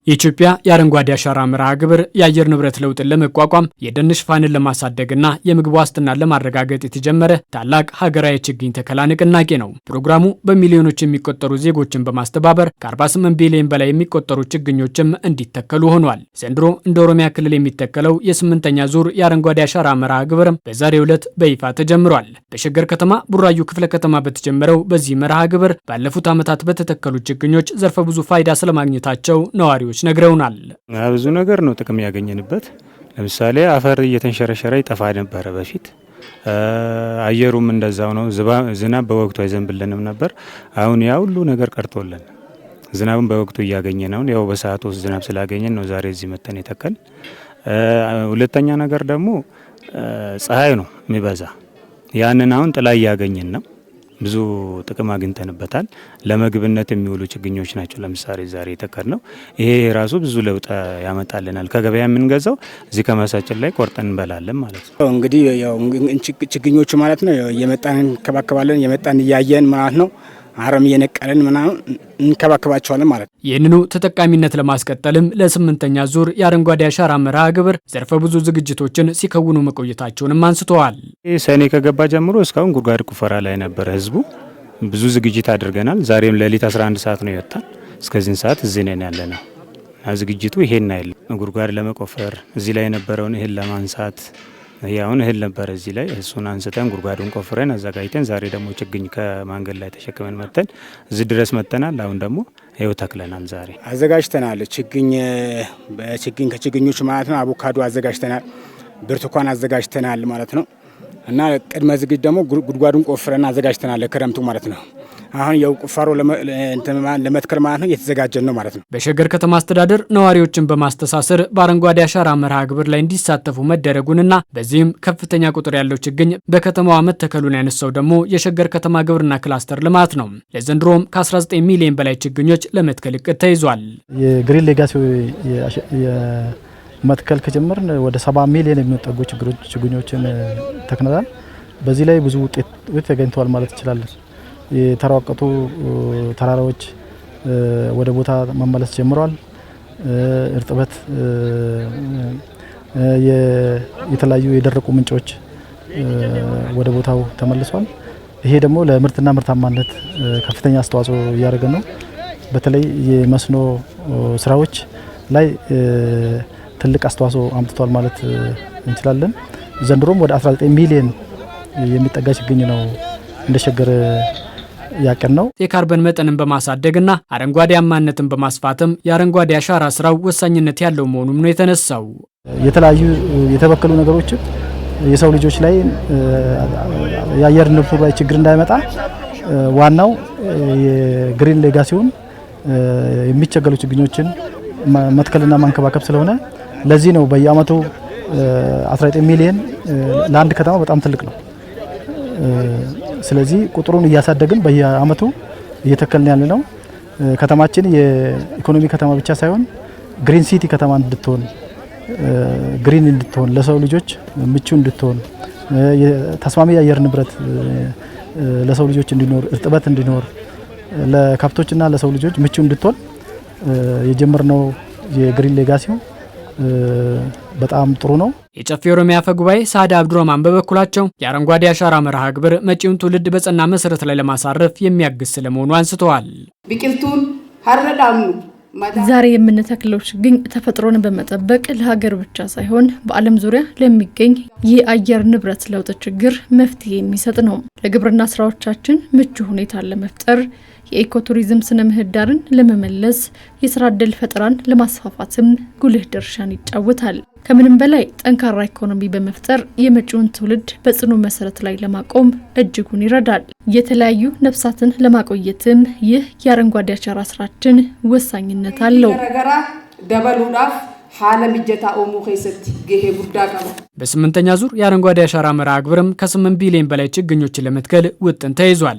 የኢትዮጵያ የአረንጓዴ አሻራ መርሃ ግብር የአየር ንብረት ለውጥን ለመቋቋም የደን ሽፋንን ለማሳደግና የምግብ ዋስትናን ለማረጋገጥ የተጀመረ ታላቅ ሀገራዊ ችግኝ ተከላ ንቅናቄ ነው። ፕሮግራሙ በሚሊዮኖች የሚቆጠሩ ዜጎችን በማስተባበር ከ48 ቢሊዮን በላይ የሚቆጠሩ ችግኞችም እንዲተከሉ ሆኗል። ዘንድሮ እንደ ኦሮሚያ ክልል የሚተከለው የ8ኛ ዙር የአረንጓዴ አሻራ መርሃ ግብርም በዛሬው ዕለት በይፋ ተጀምሯል። በሸገር ከተማ ቡራዩ ክፍለ ከተማ በተጀመረው በዚህ መርሃ ግብር ባለፉት ዓመታት በተተከሉ ችግኞች ዘርፈ ብዙ ፋይዳ ስለማግኘታቸው ነዋሪዎች ነግረውናል። ብዙ ነገር ነው ጥቅም ያገኘንበት። ለምሳሌ አፈር እየተንሸረሸረ ይጠፋ ነበረ በፊት። አየሩም እንደዛው ነው። ዝናብ በወቅቱ አይዘንብልንም ነበር። አሁን ያ ሁሉ ነገር ቀርቶልን ዝናብን በወቅቱ እያገኘ ነው። ያው በሰዓቱ ዝናብ ስላገኘን ነው ዛሬ እዚህ መተን የተከል። ሁለተኛ ነገር ደግሞ ፀሐይ ነው የሚበዛ። ያንን አሁን ጥላ እያገኘን ነው። ብዙ ጥቅም አግኝተንበታል። ለምግብነት የሚውሉ ችግኞች ናቸው። ለምሳሌ ዛሬ የተከልነው ይሄ ራሱ ብዙ ለውጥ ያመጣልናል። ከገበያ የምንገዛው እዚህ ከማሳችን ላይ ቆርጠን እንበላለን ማለት ነው። እንግዲህ ያው ችግኞቹ ማለት ነው የመጣን እንከባከባለን፣ የመጣን እያየን ማለት ነው አረም እየነቀልን ምናምን እንከባከባቸዋለን ማለት ነው። ይህንኑ ተጠቃሚነት ለማስቀጠልም ለ8ኛ ዙር የአረንጓዴ አሻራ መርሃ ግብር ዘርፈ ብዙ ዝግጅቶችን ሲከውኑ መቆየታቸውንም አንስተዋል። ሰኔ ከገባ ጀምሮ እስካሁን ጉድጓድ ቁፈራ ላይ ነበረ ህዝቡ። ብዙ ዝግጅት አድርገናል። ዛሬም ሌሊት 11 ሰዓት ነው የወጣን። እስከዚህን ሰዓት እዚህ ነን ያለነው። ዝግጅቱ ይሄን አይደል፣ ጉድጓድ ለመቆፈር እዚህ ላይ የነበረውን እህል ለማንሳት ያውን እህል ነበር እዚህ ላይ እሱን አንስተን ጉድጓዱን ቆፍረን አዘጋጅተን ዛሬ ደግሞ ችግኝ ከማንገድ ላይ ተሸክመን መተን እዚህ ድረስ መተናል። አሁን ደግሞ ይኸው ተክለናል። ዛሬ አዘጋጅተናል። በችግኝ ከችግኞች ማለት ነው አቮካዶ አዘጋጅተናል፣ ብርቱካን አዘጋጅተናል ማለት ነው። እና ቅድመ ዝግጅት ደግሞ ጉድጓዱን ቆፍረን አዘጋጅተናል ለክረምቱ ማለት ነው። አሁን ያው ቁፋሮ ለመትከል ማለት ነው እየተዘጋጀን ነው ማለት ነው። በሸገር ከተማ አስተዳደር ነዋሪዎችን በማስተሳሰር በአረንጓዴ አሻራ መርሃ ግብር ላይ እንዲሳተፉ መደረጉንና በዚህም ከፍተኛ ቁጥር ያለው ችግኝ በከተማዋ መተከሉን ያነሳው ደግሞ የሸገር ከተማ ግብርና ክላስተር ልማት ነው። ለዘንድሮም ከ19 ሚሊዮን በላይ ችግኞች ለመትከል እቅድ ተይዟል። የግሪን ሌጋሲ መትከል ከጀመርን ወደ 70 ሚሊዮን የሚጠጉ ችግኞችን ተክነናል። በዚህ ላይ ብዙ ውጤት ተገኝቷል ማለት እንችላለን። የተራቀቱ ተራራዎች ወደ ቦታ መመለስ ጀምረዋል። እርጥበት የተለያዩ የደረቁ ምንጮች ወደ ቦታው ተመልሷል። ይሄ ደግሞ ለምርትና ምርታማነት ከፍተኛ አስተዋጽኦ እያደረገ ነው። በተለይ የመስኖ ስራዎች ላይ ትልቅ አስተዋጽኦ አምጥቷል ማለት እንችላለን። ዘንድሮም ወደ 19 ሚሊዮን የሚጠጋ ችግኝ ነው እንደሸገር ያቀን ነው። የካርበን መጠንን በማሳደግና አረንጓዴያማነትን በማስፋትም የአረንጓዴ አሻራ ስራው ወሳኝነት ያለው መሆኑም ነው የተነሳው። የተለያዩ የተበከሉ ነገሮችን የሰው ልጆች ላይ የአየር ንብረቱ ላይ ችግር እንዳይመጣ ዋናው የግሪን ሌጋሲውን የሚቸገሉ ችግኞችን መትከልና ማንከባከብ ስለሆነ ለዚህ ነው በየአመቱ 19 ሚሊዮን ለአንድ ከተማ በጣም ትልቅ ነው። ስለዚህ ቁጥሩን እያሳደግን በየአመቱ እየተከልን ያለ ነው። ከተማችን የኢኮኖሚ ከተማ ብቻ ሳይሆን ግሪን ሲቲ ከተማ እንድትሆን፣ ግሪን እንድትሆን፣ ለሰው ልጆች ምቹ እንድትሆን፣ ተስማሚ የአየር ንብረት ለሰው ልጆች እንዲኖር፣ እርጥበት እንዲኖር፣ ለከብቶችና ለሰው ልጆች ምቹ እንድትሆን የጀመርነው የግሪን ሌጋሲው በጣም ጥሩ ነው። የጨፌ ኦሮሚያ አፈ ጉባኤ ሳዳ አብዱራህማን በበኩላቸው የአረንጓዴ አሻራ መርሃ ግብር መጪውን ትውልድ በጸና መሰረት ላይ ለማሳረፍ የሚያግዝ ስለመሆኑ አንስተዋል። ቢቅልቱን ሀረዳሙ ዛሬ የምንተክለው ችግኝ ተፈጥሮን በመጠበቅ ለሀገር ብቻ ሳይሆን በዓለም ዙሪያ ለሚገኝ የአየር ንብረት ለውጥ ችግር መፍትሄ የሚሰጥ ነው። ለግብርና ስራዎቻችን ምቹ ሁኔታን ለመፍጠር የኢኮቱሪዝም ስነ ምህዳርን ለመመለስ የስራ ዕድል ፈጠራን ለማስፋፋትም ጉልህ ድርሻን ይጫወታል። ከምንም በላይ ጠንካራ ኢኮኖሚ በመፍጠር የመጪውን ትውልድ በጽኑ መሰረት ላይ ለማቆም እጅጉን ይረዳል። የተለያዩ ነፍሳትን ለማቆየትም ይህ የአረንጓዴ አሻራ ስራችን ወሳኝነት አለው። ደበሉዳፍ ሐለም ጀታ ኦሙ ኸይሰት ገሄ ጉዳ ቀባ በ8ኛ ዙር የአረንጓዴ አሻራ መርሃ ግብርም ከ8 ቢሊዮን በላይ ችግኞችን ለመትከል ውጥን ተይዟል።